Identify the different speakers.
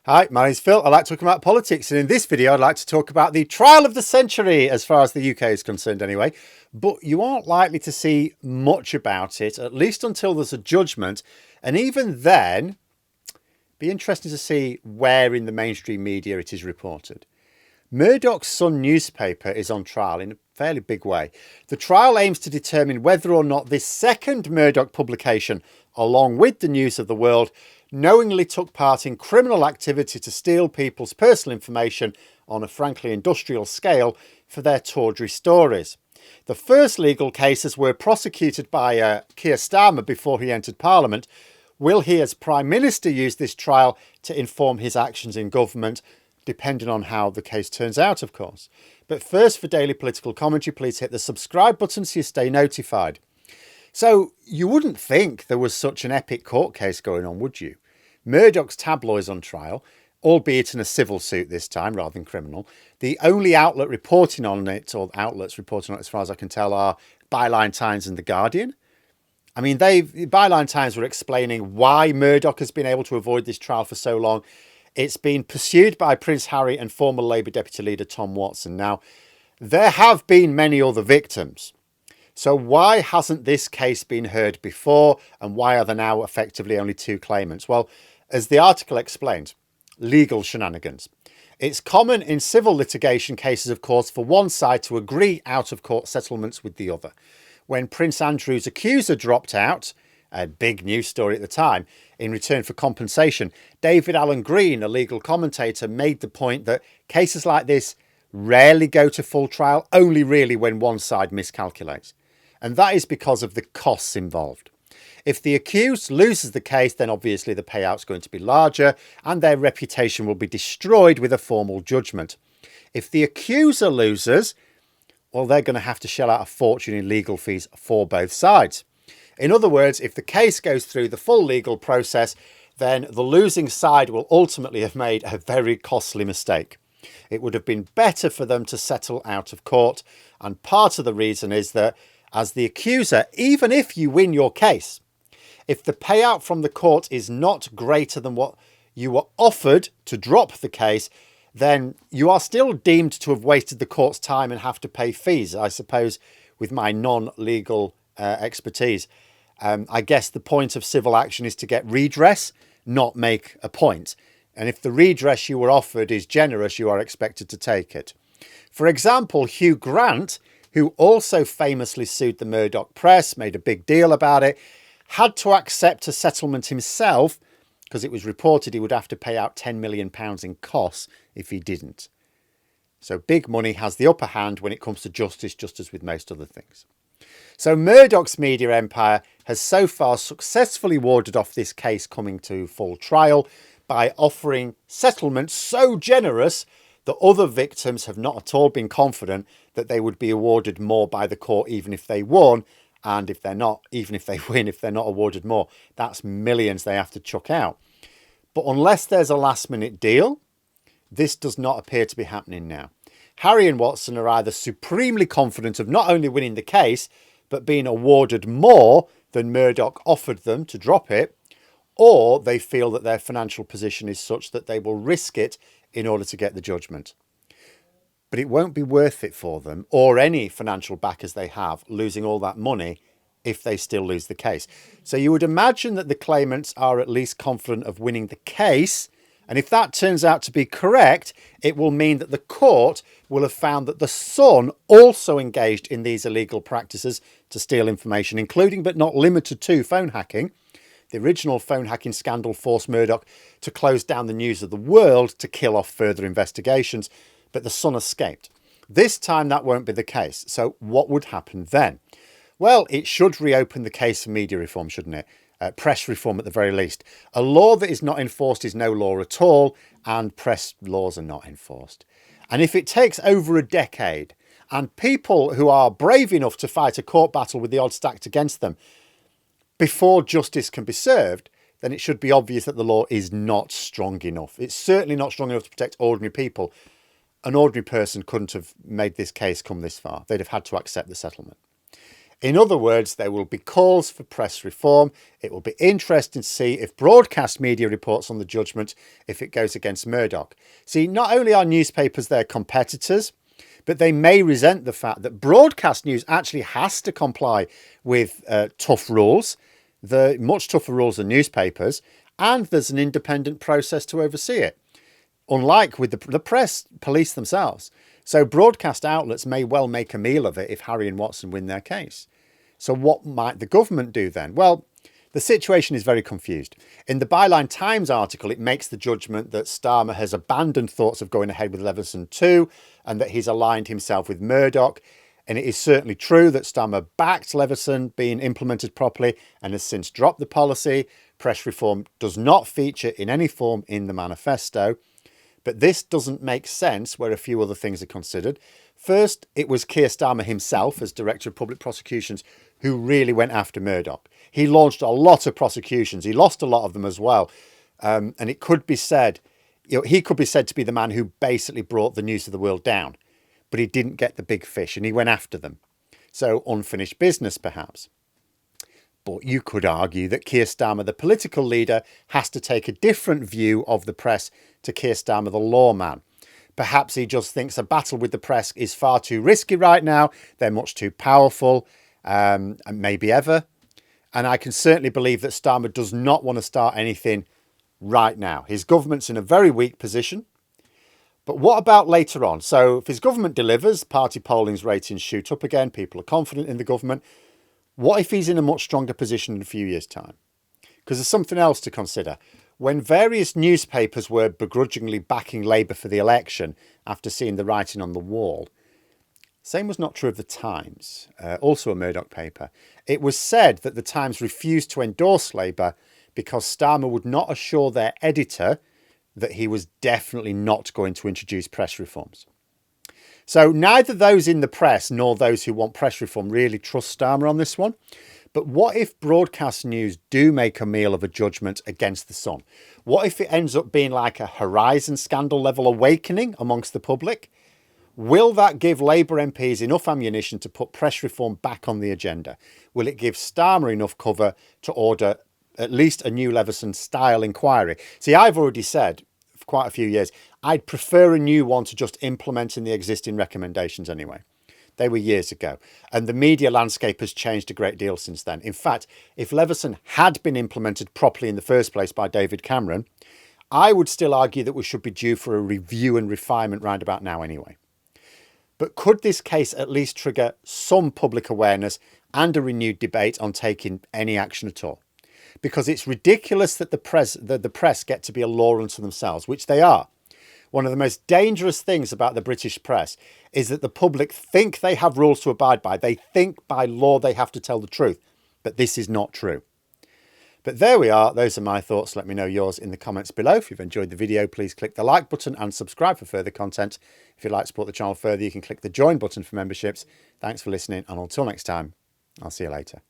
Speaker 1: Hi, my name's Phil. I like talking about politics, and in this video I'd like to talk about the trial of the century, as far as the UK is concerned anyway. But you aren't likely to see much about it, at least until there's a judgment, and even then, be interesting to see where in the mainstream media it is reported. Murdoch's Sun newspaper is on trial in a fairly big way. The trial aims to determine whether or not this second Murdoch publication, along with the News of the World, knowingly took part in criminal activity to steal people's personal information on a frankly industrial scale for their tawdry stories. The first legal cases were prosecuted by Keir Starmer before he entered Parliament. Will he, as Prime Minister, use this trial to inform his actions in government? Depending on how the case turns out, of course. But first, for daily political commentary, please hit the subscribe button so you stay notified. So you wouldn't think there was such an epic court case going on, would you? Murdoch's tabloid's on trial, albeit in a civil suit this time rather than criminal. The only outlet reporting on it, or outlets reporting on it as far as I can tell, are Byline Times and The Guardian. I mean, Byline Times were explaining why Murdoch has been able to avoid this trial for so long. It's been pursued by Prince Harry and former Labour Deputy Leader Tom Watson. Now, there have been many other victims. So why hasn't this case been heard before, and why are there now effectively only two claimants? Well, as the article explains, legal shenanigans. It's common in civil litigation cases, of course, for one side to agree out-of-court settlements with the other. When Prince Andrew's accuser dropped out, a big news story at the time, in return for compensation, David Alan Green, a legal commentator, made the point that cases like this rarely go to full trial, only really when one side miscalculates. And that is because of the costs involved. If the accused loses the case, then obviously the payout's going to be larger and their reputation will be destroyed with a formal judgment. If the accuser loses, well, they're going to have to shell out a fortune in legal fees for both sides. In other words, if the case goes through the full legal process, then the losing side will ultimately have made a very costly mistake. It would have been better for them to settle out of court. And part of the reason is that as the accuser, even if you win your case, if the payout from the court is not greater than what you were offered to drop the case, then you are still deemed to have wasted the court's time and have to pay fees. I suppose with my non-legal expertise, I guess the point of civil action is to get redress, not make a point. And if the redress you were offered is generous, you are expected to take it. For example, Hugh Grant, who also famously sued the Murdoch press, made a big deal about it, had to accept a settlement himself because it was reported he would have to pay out £10 million in costs if he didn't. So big money has the upper hand when it comes to justice, just as with most other things. So Murdoch's media empire has so far successfully warded off this case coming to full trial by offering settlements so generous that other victims have not at all been confident that they would be awarded more by the court even if they won. And if they're not, even if they win, if they're not awarded more, that's millions they have to chuck out. But unless there's a last minute deal, this does not appear to be happening now. Harry and Watson are either supremely confident of not only winning the case, but being awarded more than Murdoch offered them to drop it, or they feel that their financial position is such that they will risk it in order to get the judgment. But it won't be worth it for them, or any financial backers they have, losing all that money if they still lose the case. So you would imagine that the claimants are at least confident of winning the case. And if that turns out to be correct, it will mean that the court will have found that the Sun also engaged in these illegal practices to steal information, including but not limited to phone hacking. The original phone hacking scandal forced Murdoch to close down the News of the World to kill off further investigations, but the Sun escaped. This time that won't be the case. So what would happen then? Well, it should reopen the case for media reform, shouldn't it? Press reform at the very least. A law that is not enforced is no law at all, and press laws are not enforced. And if it takes over a decade and people who are brave enough to fight a court battle with the odds stacked against them before justice can be served, then it should be obvious that the law is not strong enough. It's certainly not strong enough to protect ordinary people. An ordinary person couldn't have made this case come this far. They'd have had to accept the settlement. In other words, there will be calls for press reform. It will be interesting to see if broadcast media reports on the judgment if it goes against Murdoch. See, not only are newspapers their competitors, but they may resent the fact that broadcast news actually has to comply with tough rules, the much tougher rules than newspapers, and there's an independent process to oversee it. Unlike with the press police themselves. So broadcast outlets may well make a meal of it if Harry and Watson win their case. So what might the government do then? Well, the situation is very confused. In the Byline Times article, it makes the judgment that Starmer has abandoned thoughts of going ahead with Leveson 2 and that he's aligned himself with Murdoch. And it is certainly true that Starmer backed Leveson being implemented properly and has since dropped the policy. Press reform does not feature in any form in the manifesto. But this doesn't make sense where a few other things are considered. First, it was Keir Starmer himself as Director of Public Prosecutions who really went after Murdoch. He launched a lot of prosecutions. He lost a lot of them as well. And it could be said, he could be said to be the man who basically brought the News of the World down. But he didn't get the big fish and he went after them. So unfinished business, perhaps. But you could argue that Keir Starmer, the political leader, has to take a different view of the press to Keir Starmer, the lawman. Perhaps he just thinks a battle with the press is far too risky right now. They're much too powerful, and maybe ever. And I can certainly believe that Starmer does not want to start anything right now. His government's in a very weak position. But what about later on? So if his government delivers, party polling's ratings shoot up again, people are confident in the government. What if he's in a much stronger position in a few years' time? Because there's something else to consider. When various newspapers were begrudgingly backing Labour for the election after seeing the writing on the wall, same was not true of the Times, also a Murdoch paper. It was said that the Times refused to endorse Labour because Starmer would not assure their editor that he was definitely not going to introduce press reforms. So neither those in the press nor those who want press reform really trust Starmer on this one. But what if broadcast news do make a meal of a judgment against the Sun? What if it ends up being like a Horizon scandal level awakening amongst the public? Will that give Labour MPs enough ammunition to put press reform back on the agenda? Will it give Starmer enough cover to order at least a new Leveson style inquiry? See, I've already said for quite a few years, I'd prefer a new one to just implementing the existing recommendations anyway. They were years ago. And the media landscape has changed a great deal since then. In fact, if Leveson had been implemented properly in the first place by David Cameron, I would still argue that we should be due for a review and refinement round about now anyway. But could this case at least trigger some public awareness and a renewed debate on taking any action at all? Because it's ridiculous that the press get to be a law unto themselves, which they are. One of the most dangerous things about the British press is that the public think they have rules to abide by. They think by law they have to tell the truth, but this is not true. But there we are. Those are my thoughts. Let me know yours in the comments below. If you've enjoyed the video, please click the like button and subscribe for further content. If you'd like to support the channel further, you can click the join button for memberships. Thanks for listening, and until next time, I'll see you later.